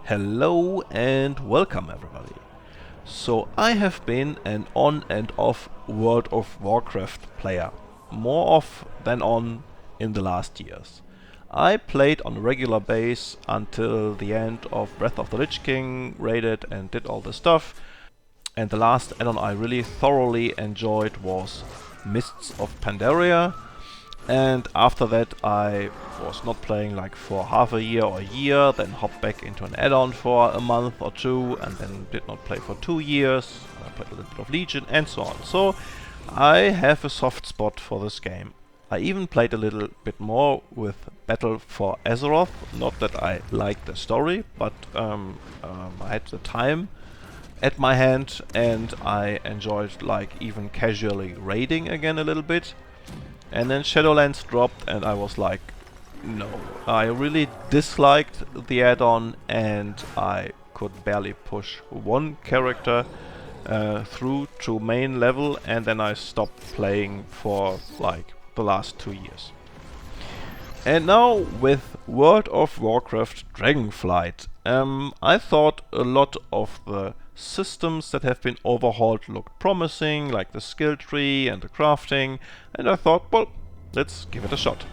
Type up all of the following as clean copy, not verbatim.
Hello and welcome everybody. So I have been an on and off World of Warcraft player, more off than on in the last years. I played on a regular base until the end of Breath of the Lich King, raided and did all the stuff. And the last add-on I really thoroughly enjoyed was Mists of Pandaria. And after that I was not playing like for half a year or a year, then hopped back into an add-on for a month or two, and then did not play for 2 years. I played a little bit of Legion and so on. So I have a soft spot for this game. I even played a little bit more with Battle for Azeroth. Not that I liked the story, but I had the time at my hand and I enjoyed like even casually raiding again a little bit. And then Shadowlands dropped and I was like, no. I really disliked the add-on and I could barely push one character through to main level, and then I stopped playing for like the last 2 years. And now with World of Warcraft Dragonflight, I thought a lot of the systems that have been overhauled looked promising, like the skill tree and the crafting, and I thought, well, let's give it a shot.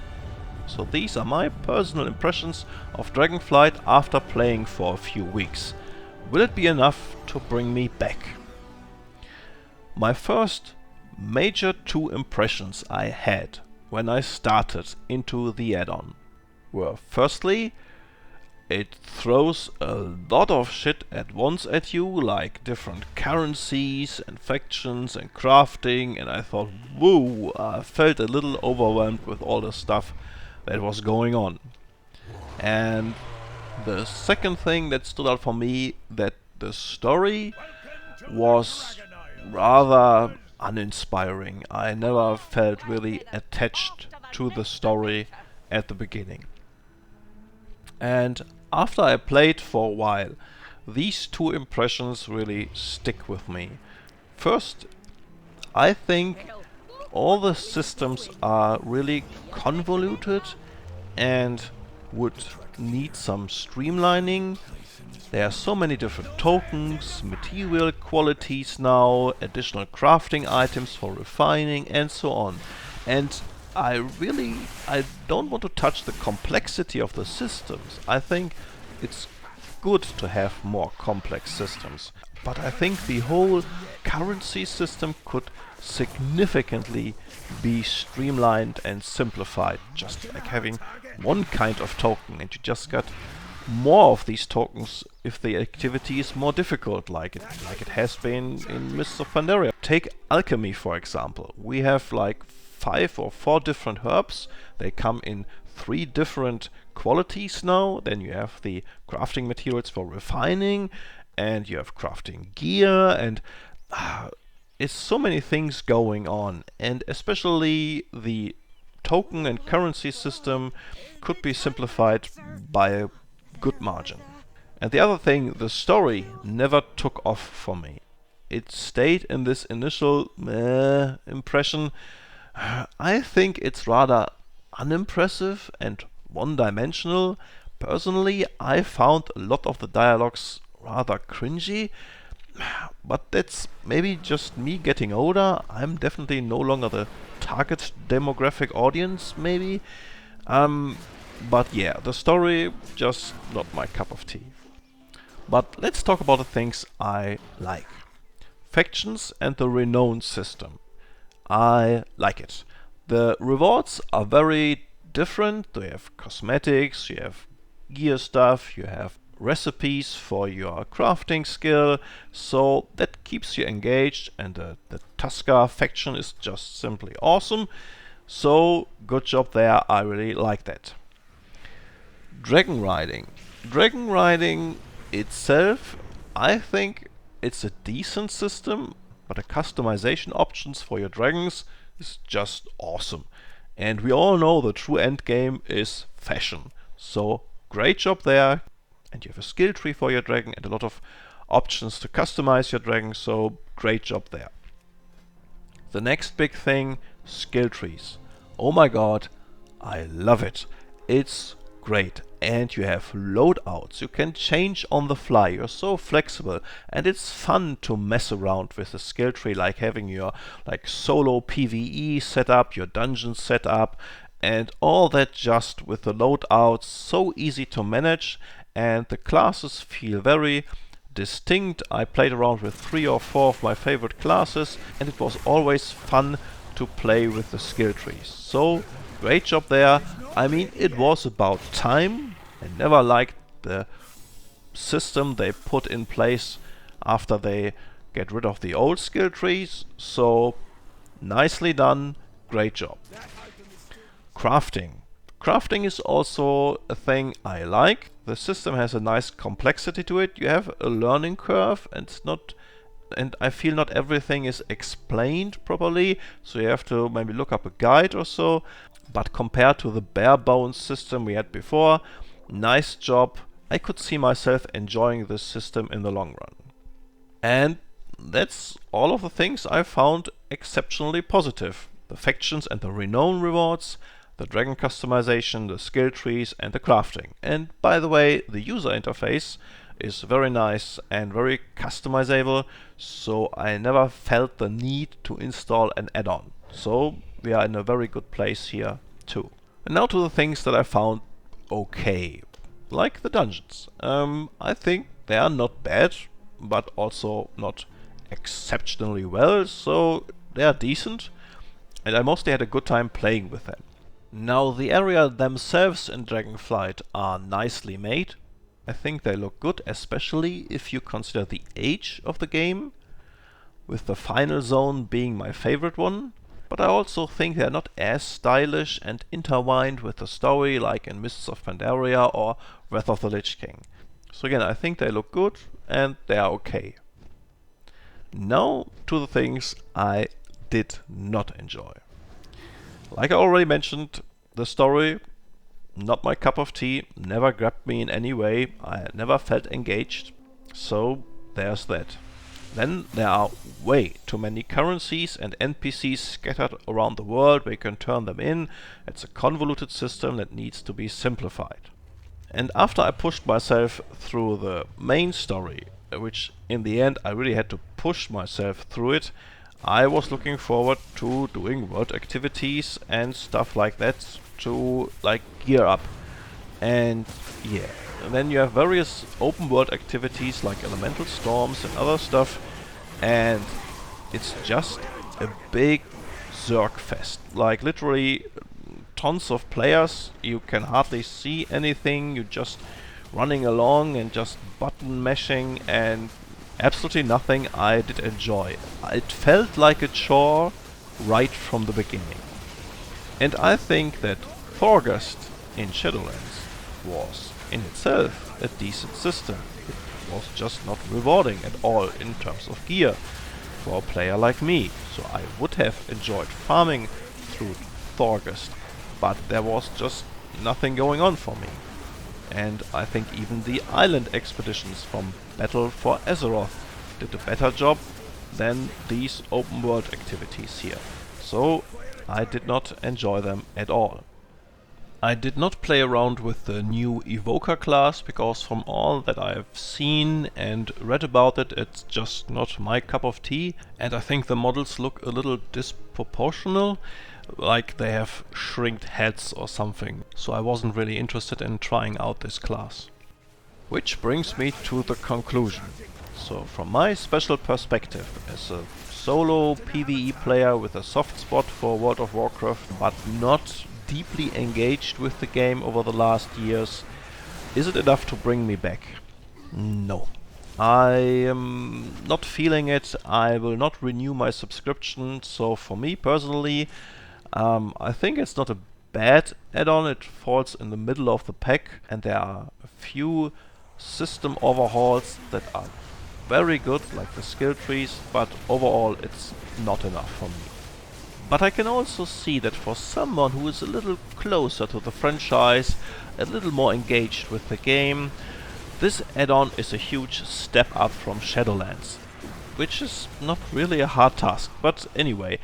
So these are my personal impressions of Dragonflight after playing for a few weeks. Will it be enough to bring me back? My first major two impressions I had when I started into the add-on were, firstly, it throws a lot of shit at once at you, like different currencies and factions and crafting, and I thought, whoa, I felt a little overwhelmed with all the stuff that was going on. And the second thing that stood out for me, that the story was rather uninspiring. I never felt really attached to the story at the beginning. And after I played for a while, these two impressions really stick with me. First, I think all the systems are really convoluted and would need some streamlining. There are so many different tokens, material qualities now, additional crafting items for refining and so on. And I don't want to touch the complexity of the systems. I think it's good to have more complex systems. But I think the whole currency system could significantly be streamlined and simplified. Just like having one kind of token, and you just got more of these tokens if the activity is more difficult, like it has been in Mists of Pandaria. Take alchemy for example. We have like 5 or 4 different herbs. They come in 3 different qualities now. Then you have the crafting materials for refining, and you have crafting gear, and it's so many things going on. And especially the token and currency system could be simplified by a good margin. And the other thing, the story never took off for me. It stayed in this initial impression. I think it's rather unimpressive and one-dimensional. Personally, I found a lot of the dialogues rather cringy, but that's maybe just me getting older. I'm definitely no longer the target demographic audience, maybe. But yeah, the story, just not my cup of tea. But let's talk about the things I like. Factions and the renown system. I like it. The rewards are very different. They have cosmetics, you have gear stuff, you have recipes for your crafting skill, so that keeps you engaged, and the Tuskar faction is just simply awesome. So good job there, I really like that. Dragon riding. Dragon riding itself, I think it's a decent system, but the customization options for your dragons is just awesome. And we all know the true end game is fashion. So great job there. And you have a skill tree for your dragon and a lot of options to customize your dragon, so great job there. The next big thing, skill trees. Oh my god, I love it. It's great. And you have loadouts. You can change on the fly. You're so flexible, and it's fun to mess around with the skill tree, like having your solo PvE set up, your dungeon set up, and all that just with the loadouts. So easy to manage, and the classes feel very distinct. I played around with 3 or 4 of my favorite classes, and it was always fun to play with the skill trees. So great job there. I mean, it was about time. I never liked the system they put in place after they get rid of the old skill trees. So nicely done. Great job. Crafting. Crafting is also a thing I like. The system has a nice complexity to it. You have a learning curve, and I feel not everything is explained properly, so you have to maybe look up a guide or so. But compared to the bare bones system we had before, nice job. I could see myself enjoying this system in the long run. And that's all of the things I found exceptionally positive. The factions and the renown rewards, the dragon customization, the skill trees, and the crafting. And by the way, the user interface is very nice and very customizable, so I never felt the need to install an add-on. So we are in a very good place here too. And now to the things that I found okay, like the dungeons. I think they are not bad, but also not exceptionally well, so they are decent, and I mostly had a good time playing with them. Now the area themselves in Dragonflight are nicely made. I think they look good, especially if you consider the age of the game, with the final zone being my favorite one. But I also think they're not as stylish and intertwined with the story like in Mists of Pandaria or Wrath of the Lich King. So again, I think they look good and they are okay. Now to the things I did not enjoy. Like I already mentioned, the story, not my cup of tea, never grabbed me in any way. I never felt engaged. So there's that. Then there are way too many currencies and NPCs scattered around the world where you can turn them in. It's a convoluted system that needs to be simplified. And after I pushed myself through the main story, which in the end I really had to push myself through it, I was looking forward to doing world activities and stuff like that to gear up. And yeah, and then you have various open world activities like elemental storms and other stuff, and it's just a big Zerg fest. Like literally tons of players, you can hardly see anything, you're just running along and just button mashing and absolutely nothing I did enjoy. It felt like a chore right from the beginning. And I think that Thorgest in Shadowlands was in itself a decent system. It was just not rewarding at all in terms of gear for a player like me. So I would have enjoyed farming through Thorgest, but there was just nothing going on for me. And I think even the island expeditions from Battle for Azeroth did a better job than these open world activities here. So I did not enjoy them at all. I did not play around with the new Evoker class because from all that I've seen and read about it, it's just not my cup of tea, and I think the models look a little disproportional, like they have shrinked heads or something, so I wasn't really interested in trying out this class. Which brings me to the conclusion. So from my special perspective, as a solo PvE player with a soft spot for World of Warcraft, but not deeply engaged with the game over the last years, is it enough to bring me back? No. I am not feeling it. I will not renew my subscription, so for me personally, I think it's not a bad add-on. It falls in the middle of the pack, and there are a few system overhauls that are very good, like the skill trees, but overall it's not enough for me. But I can also see that for someone who is a little closer to the franchise, a little more engaged with the game, this add-on is a huge step up from Shadowlands, which is not really a hard task. But anyway,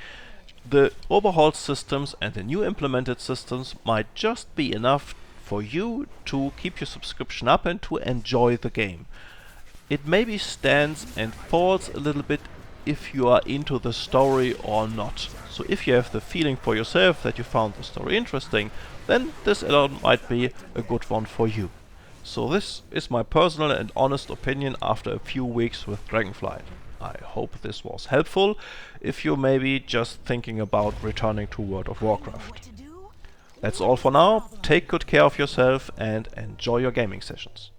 the overhauled systems and the new implemented systems might just be enough for you to keep your subscription up and to enjoy the game. It maybe stands and falls a little bit if you are into the story or not. So if you have the feeling for yourself that you found the story interesting, then this add-on might be a good one for you. So this is my personal and honest opinion after a few weeks with Dragonflight. I hope this was helpful if you're maybe just thinking about returning to World of Warcraft. That's all for now. Take good care of yourself and enjoy your gaming sessions.